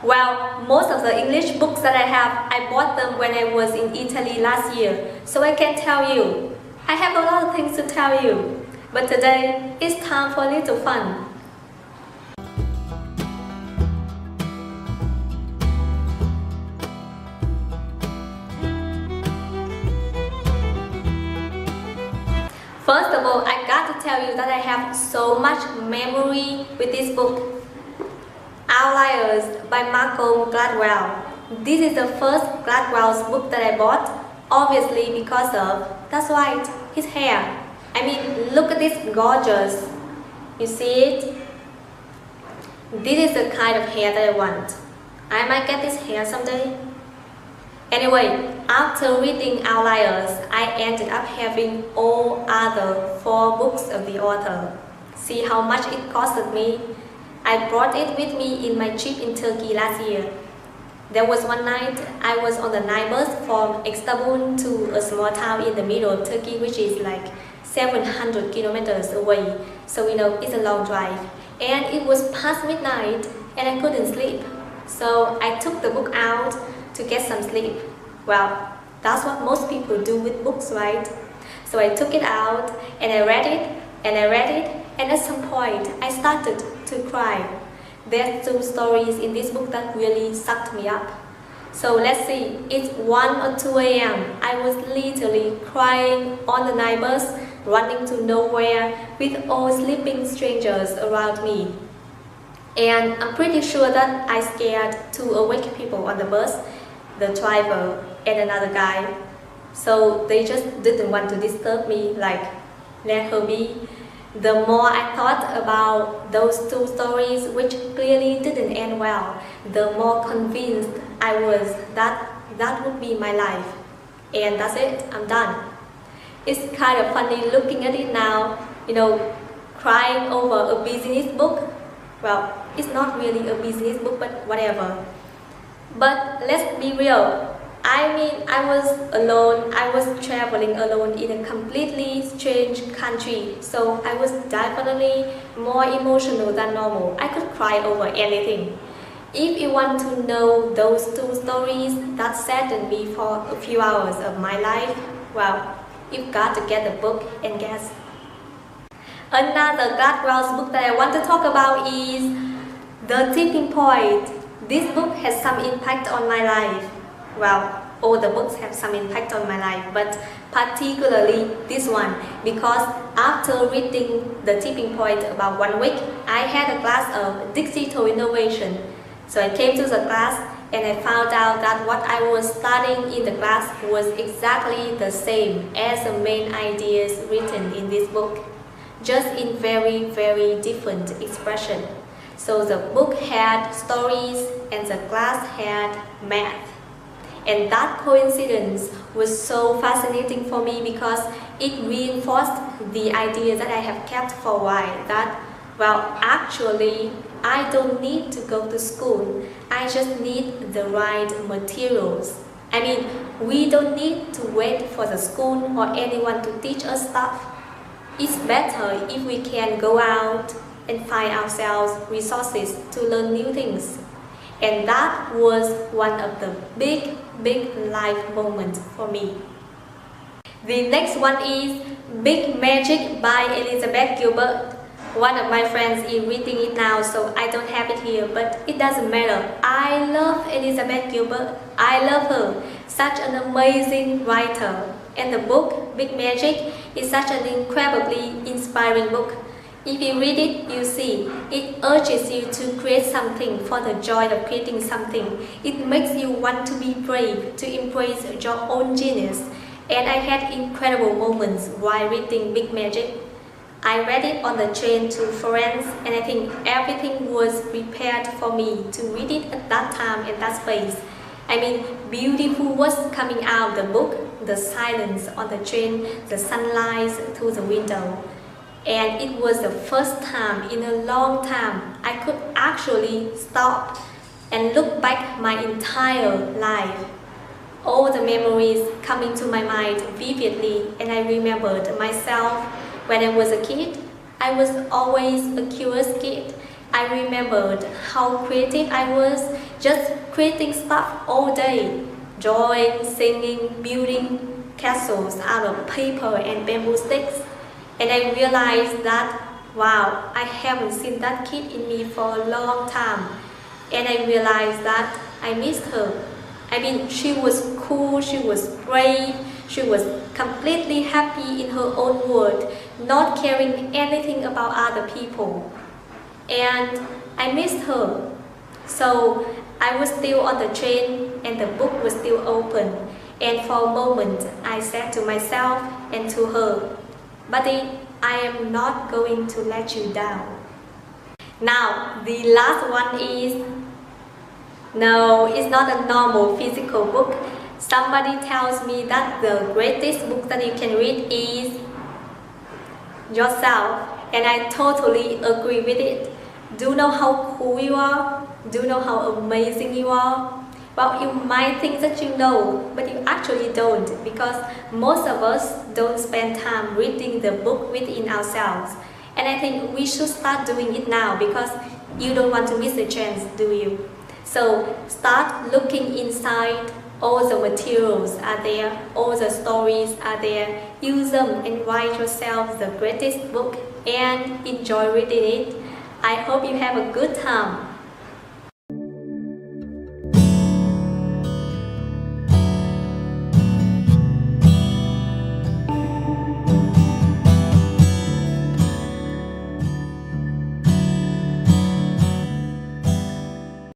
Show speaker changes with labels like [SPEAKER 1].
[SPEAKER 1] Well, most of the English books that I have, I bought them when I was in Italy last year, so I can tell you. I have a lot of things to tell you, but today it's time for a little fun. First of all, I got to tell you that I have so much memory with this book. Outliers by Malcolm Gladwell. This is the first Gladwell's book that I bought, obviously because of, that's right, his hair. I mean, look at this gorgeous. You see it? This is the kind of hair that I want. I might get this hair someday. Anyway, after reading Outliers, I ended up having all other 4 books of the author. See how much it costed me? I brought it with me in my trip in Turkey last year. There was one night I was on the night bus from Istanbul to a small town in the middle of Turkey, which is like 700 kilometers away. So you know, it's a long drive. And it was past midnight and I couldn't sleep. So I took the book out to get some sleep. Well, that's what most people do with books, right? So I took it out and I read it and I read it, and at some point I started to cry. There are 2 stories in this book that really sucked me up. So let's see, it's 1 or 2 a.m. I was literally crying on the night bus, running to nowhere with all sleeping strangers around me. And I'm pretty sure that I scared 2 awake people on the bus, the driver and another guy. So they just didn't want to disturb me, like, let her be. The more I thought about those 2 stories, which clearly didn't end well, the more convinced I was that that would be my life. And that's it, I'm done. It's kind of funny looking at it now, you know, crying over a business book. Well, it's not really a business book, but whatever. But let's be real. I mean, I was alone, I was traveling alone in a completely strange country, so I was definitely more emotional than normal. I could cry over anything. If you want to know those 2 stories that saddened me for a few hours of my life, well, you've got to get the book and guess. Another Gladwell's book that I want to talk about is The Tipping Point. This book has some impact on my life. Well, all the books have some impact on my life, but particularly this one, because after reading The Tipping Point about 1 week, I had a class of digital innovation. So I came to the class and I found out that what I was studying in the class was exactly the same as the main ideas written in this book, just in very, very different expression. So the book had stories and the class had math. And that coincidence was so fascinating for me because it reinforced the idea that I have kept for a while, that, well, actually, I don't need to go to school. I just need the right materials. I mean, we don't need to wait for the school or anyone to teach us stuff. It's better if we can go out and find ourselves resources to learn new things. And that was one of the big life moments for me. The next one is Big Magic by Elizabeth Gilbert. One of my friends is reading it now, so I don't have it here, but it doesn't matter. I love Elizabeth Gilbert. I love her. Such an amazing writer. And the book, Big Magic, is such an incredibly inspiring book. If you read it, you see, it urges you to create something for the joy of creating something. It makes you want to be brave, to embrace your own genius. And I had incredible moments while reading Big Magic. I read it on the train to Florence, and I think everything was prepared for me to read it at that time and that space. I mean, beautiful words coming out of the book, the silence on the train, the sunlight through the window. And it was the first time in a long time I could actually stop and look back my entire life. All the memories coming to my mind vividly, and I remembered myself when I was a kid. I was always a curious kid. I remembered how creative I was, just creating stuff all day, drawing, singing, building castles out of paper and bamboo sticks. And I realized that, wow, I haven't seen that kid in me for a long time. And I realized that I missed her. I mean, she was cool, she was brave, she was completely happy in her own world, not caring anything about other people. And I missed her. So I was still on the train and the book was still open. And for a moment, I said to myself and to her, "Buddy, I am not going to let you down." Now, the last one is, no, it's not a normal physical book. Somebody tells me that the greatest book that you can read is yourself, and I totally agree with it. Do you know how cool you are? Do you know how amazing you are? Well, you might think that you know, but you actually don't, because most of us don't spend time reading the book within ourselves. And I think we should start doing it now, because you don't want to miss the chance, do you? So start looking inside. All the materials are there, all the stories are there. Use them and write yourself the greatest book and enjoy reading it. I hope you have a good time.